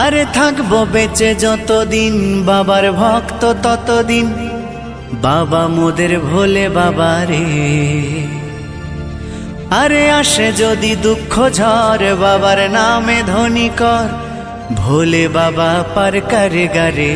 আরে থাকবো বেঁচে যতদিন বাবার ভক্ত ততদিন, বাবা মোদের ভোলে বাবা রে। আরে আসে যদি দুঃখ ঝড় বাবার নামে ধ্বনি কর, ভোলে বাবা পার করে গারে।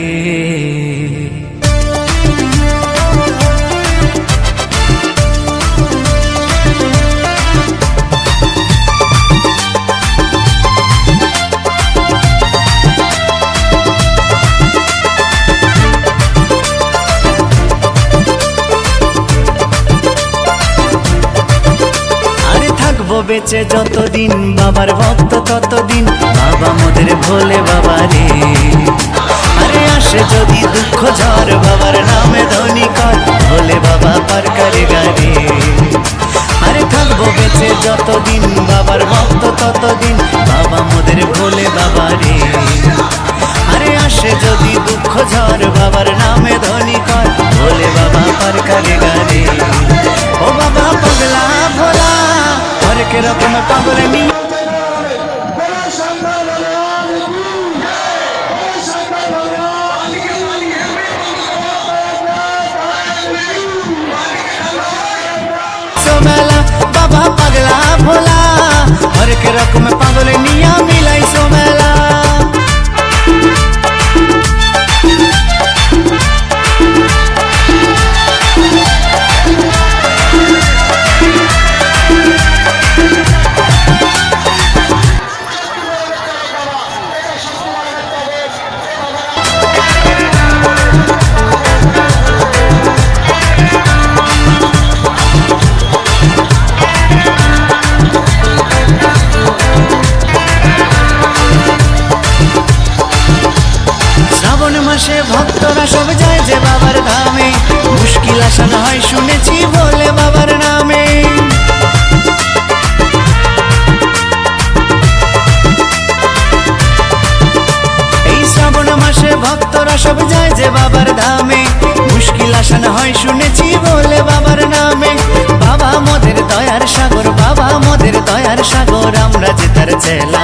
বেঁচে যতদিন বাবার ভক্ত ততদিন, বাবা মোদের ভোলে বাবা রে। আরে আসে যদি দুঃখ ঝড় বাবার নামে ধ্বনি কর, ভোলে বাবা পার করে গারে। আরে থাকবো বেঁচে যতদিন বাবার ভক্ত ততদিন, বাবা মোদের ভোলে বাবা রে। আরে আসে যদি দুঃখ ঝড় বাবার নামে ধ্বনি কর, ভোলে বাবা পার করে গারে। ও বাবা পাগলা ভোলা হরেক রকম পাগল নি সোমেলা, বাবা পাগলা ভোলা হরেক রকম পাগল নিয়া মিলাই সোমেলা। ভক্তরা সব যায় যে বাবার ধামে, মুশকিল আসান হয় শুনেছি বলে বাবার নামে। এই শ্রাবণ মাসে ভক্তরা সব যায় যে বাবার ধামে, মুশকিল আসান হয় শুনেছি বলে বাবার নামে। বাবা মোদের দয়ার সাগর, বাবা মোদের দয়ার সাগর, আমরা যে তার চেলা।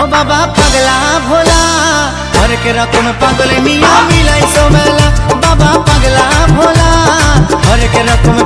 ও বাবা পাগলা ভোলা হরেক রকম পাগল নিয়া মিলাই সোমেলা, বাবা পাগলা ভোলা হরেক রকম